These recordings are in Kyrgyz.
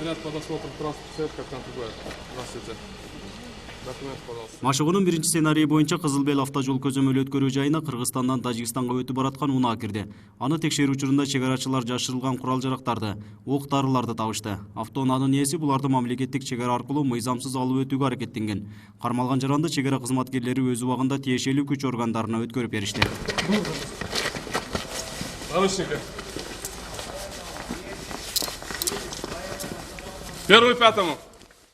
Ряд по досмотру транспорта, как там другое. Здравствуйте. Документ, пожалуйста. Машыгунун биринчи сценарийи боюнча Кызыл Бел автожол көзөмөл өткөрүү жайына Кыргызстандан Тажикстанга өтүп бараткан унаа кирди. Аны текшерүү учурунда чек арачылар жашырылган курал-жарактарды, ок-дарыларды табышты. Автоунаанын ээси буларды мамлекеттик чек ара аркылуу мыйзамсыз алып өтүүгө аракеттенген. Кармалган жаранды чек ара кызматкерлери өз убагында тиешелүү күч органдарына өткөрүп беришти. Наручники. Первый пятому.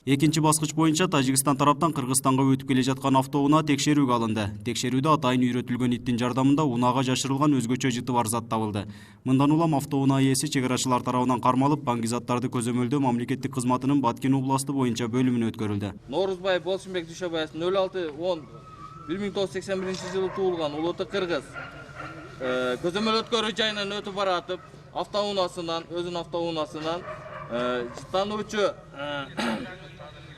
Экинчи баскыч боюнча Тажикстан тараптан Кыргызстанга өтүп келе жаткан автоунаа текшерүүгө алынды. Текшерүүдө атайын үйрөтүлгөн иттин жардамында унаага жашырылган өзгөчө жыты бар зат табылды. Мындан улам автоунаа ээси чек арачылар тарабынан кармалып, баңгизаттарды көзөмөлдөө мамлекеттик кызматынын Баткен областы боюнча бөлүмүнө өткөрүлдү. Норузбай Болсунбек Дүйшөбаев 06-10-1981 туулган улуты кыргыз. Көзөмөл өткөрүү жайынан өтүп баратып, өзүнүн автоунаасынан жыттануучу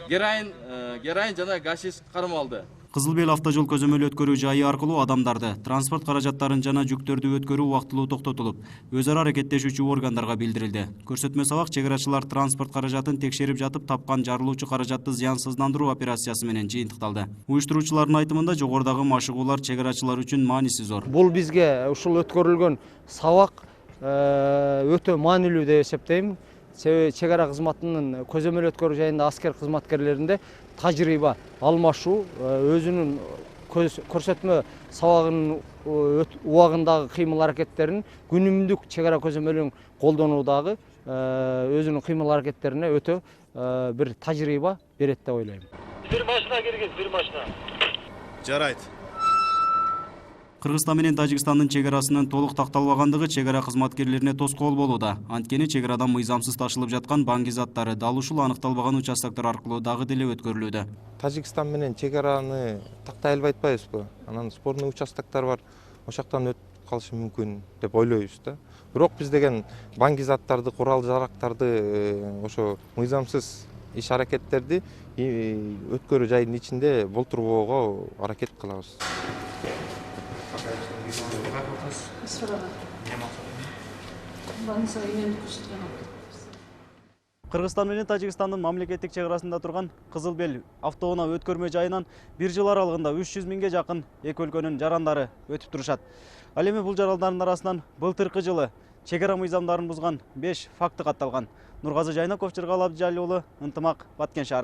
героин жана гашиш кармалды. Кызыл Бел автожол көзөмөл өткөрүү жайы аркылуу адамдарды, транспорт каражаттарын жана жүктөрдү өткөрүү убактылуу токтотулуп, өз ара аракеттешүүчү органдарга билдирилди. Көрсөтмө сабак чек арачылар транспорт каражатын текшерип жатып тапкан жарылуучу каражатты зыянсыздандыруу операциясы менен жыйынтыкталды. Уюштуруучулардын айтымында жогорудагы машыгуулар чек арачылар үчүн мааниси зор. Бул бизге ушул өткөрүлгөн сабак өтө маанилүү деп эсептейм. Чек ара кызматынын көзөмөл өткөрүү жайында аскер кызматкерлеринде тажрыйба алмашуу, өзүнүн көрсөтмө сабагынын убагындагы кыймыл аракеттерин күнүмдүк чек ара көзөмөлүн колдонуудагы өзүнүн кыймыл аракеттерине өтө бир тажрыйба берет деп ойлойм. Бир машина кирген, бир машина. Жарайт. Кыргызстан менен Тажикстандын чек арасынын толук такталбагандыгы чек ара кызматкерлерине тоскоол болууда. Анткени чек арадан мыйзамсыз ташылып жаткан баңгизаттары дал ушул аныкталбаган участоктор аркылуу дагы деле өткөрүлүүдө. Тажикстан менен чек араны тактай албай атпайбызбы? Анан спорный участоктор бар, ошоктон өтүп калышы мүмкүн деп ойлойбуз да. Бирок биз деген баңгизаттарды, курал-жарактарды, ошо мыйзамсыз иш аракеттерди өткөрүү жайынын ичинде болтурбоого аракет кылабыз. Кыргызстан менен Тажикстандын мамлекеттик чек арасында турган Кызыл Бел автоунаа өткөрмө жайынан 1 жыл аралыгында 300 миңге жакын эки өлкөнүн жарандары өтүп турушат. Ал эми бул жарандардын арасынан былтыркы жылы чек ара мыйзамдарын бузган 5 факты катталган. Нургазы Жайнаков, Жыргал Абдижалил уулу, Ынтымак, Баткен шаары.